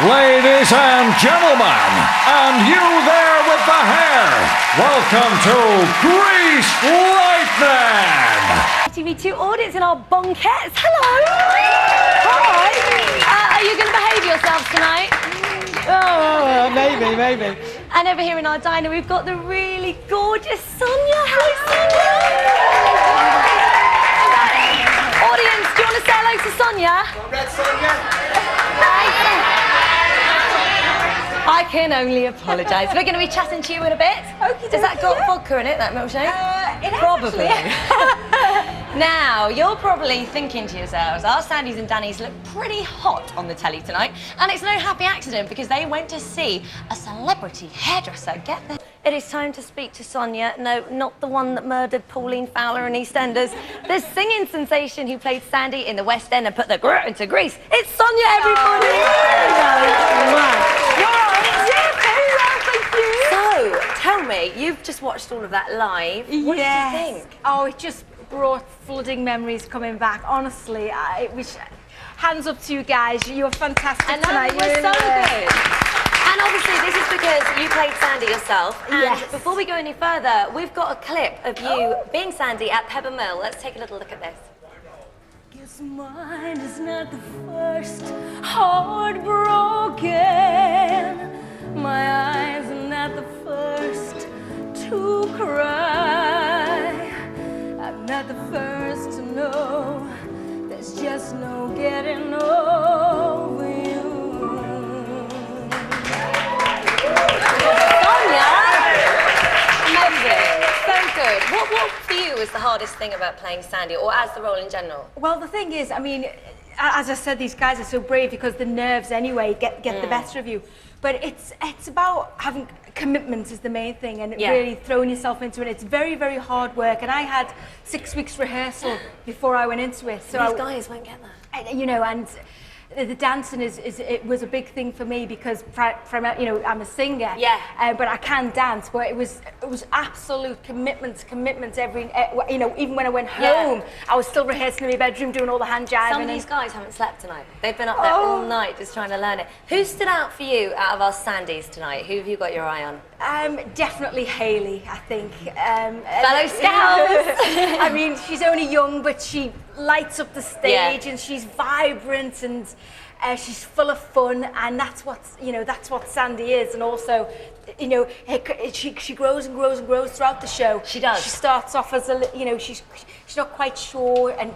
Ladies and gentlemen, and you there with the hair, welcome to Grease Lightning! TV2 audience in our bunkettes. Hello! Hi! Are you going to behave yourselves tonight? Oh, maybe. And over here in our diner, we've got the really gorgeous Sonia. Hi, Sonia! Audience, do you want to say hello to Sonia? I can only apologise. We're going to be chatting to you in a bit. Has that got vodka in it, that milkshake? It Probably. Now, you're probably thinking to yourselves, our Sandys and Dannys look pretty hot on the telly tonight, and it's no happy accident because they went to see a celebrity hairdresser. Get this. It is time to speak to Sonia. No, not the one that murdered Pauline Fowler in EastEnders. The singing sensation who played Sandy in the West End and put the grit into Grease. It's Sonia, everybody! So, tell me, you've just watched all of that live. What did you think? Oh, it just brought flooding memories coming back. Honestly, hands up to you guys. You were fantastic tonight. You were so good. And obviously, this is because you played Sandy yourself. And before we go any further, we've got a clip of you being Sandy at Pebble Mill. Let's take a little look at this. Guess mine is not the first heartbroken. My eyes are not the first to cry. I'm not the first to know there's just no getting over you. Sonia! Amazing. So good. What for you was the hardest thing about playing Sandy, or as the role in general? Well, the thing is, I mean, as I said, these guys are so brave because the nerves anyway get the better of you. But it's about having commitment is the main thing, and really throwing yourself into it. It's very, very hard work, and I had 6 weeks rehearsal before I went into it. So these guys won't get that. You know, and the dancing it was a big thing for me because you know, I'm a singer. But I can dance. But it was absolute commitment every you know, even when I went home, I was still rehearsing in my bedroom doing all the hand jiving. Some of these guys haven't slept tonight. They've been up there all night just trying to learn it. Who stood out for you out of our Sandys tonight? Who have you got your eye on? Definitely Hayley, I think. Fellow Scouts! I mean, she's only young, but she lights up the stage and she's vibrant and she's full of fun, and that's what Sandy is. And also, you know, she grows and grows and grows throughout the show. She does. She starts off as a, you know, she's not quite sure, and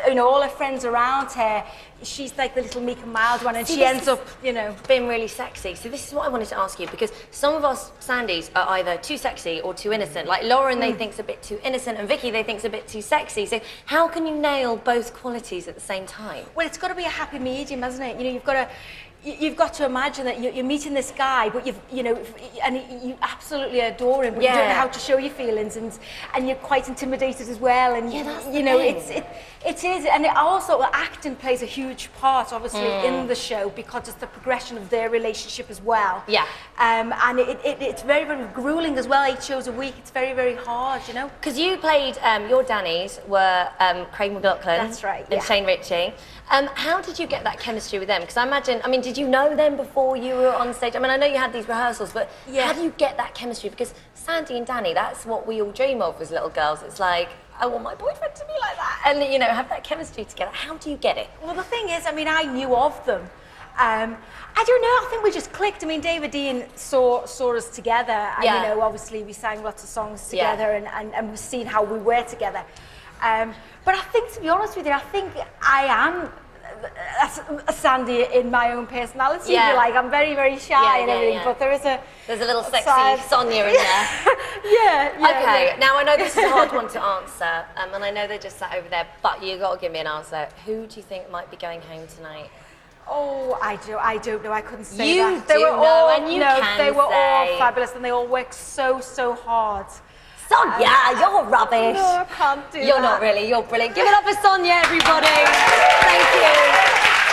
you know, all her friends around her, she's like the little meek and mild one, and she ends up, you know, being really sexy. So this is what I wanted to ask you, because some of us Sandys are either too sexy or too innocent. Like Lauren, they think's a bit too innocent, and Vicky, they think's a bit too sexy. So how can you nail both qualities at the same time? Well, it's got to be a happy medium, hasn't it? You know, you've got to imagine that you're meeting this guy, but you absolutely adore him, but you don't know how to show your feelings, and you're quite intimidated as well. And you know, it is, and it also acting plays a huge part, obviously, in the show because it's the progression of their relationship as well. And it's very, very grueling as well. 8 shows a week. It's very, very hard, you know. Because you played your Dannys were Craig McLachlan. That's right. And Shane Ritchie. How did you get that chemistry with them? Because I mean, did you know them before you were on stage? I mean, I know you had these rehearsals, but how do you get that chemistry? Because Sandy and Danny, that's what we all dream of as little girls. It's like, I want my boyfriend to be like that, and you know, have that chemistry together. How do you get it? Well, the thing is, I mean, I knew of them. I don't know, I think we just clicked. I mean, David Dean saw us together, and you know, obviously we sang lots of songs together, and we've seen how we were together. But I think, to be honest with you, I think I am a Sandy in my own personality. If you like, I'm very, very shy and everything, but there's a little sexy Sonia in there. Okay, now I know this is a hard one to answer, and I know they're just sat over there, but you got to give me an answer. Who do you think might be going home tonight? Oh, I don't know. I couldn't say you that. They do were all, and you can they were all say. fabulous, and they all worked so hard. Sonia, you're rubbish. No, I can't do that. You're not really, you're brilliant. Give it up for Sonia, everybody. Thank you.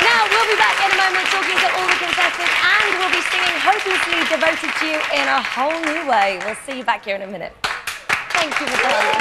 Now, we'll be back in a moment talking to all the contestants, and we'll be singing Hopelessly Devoted to You in a whole new way. We'll see you back here in a minute. Thank you for coming.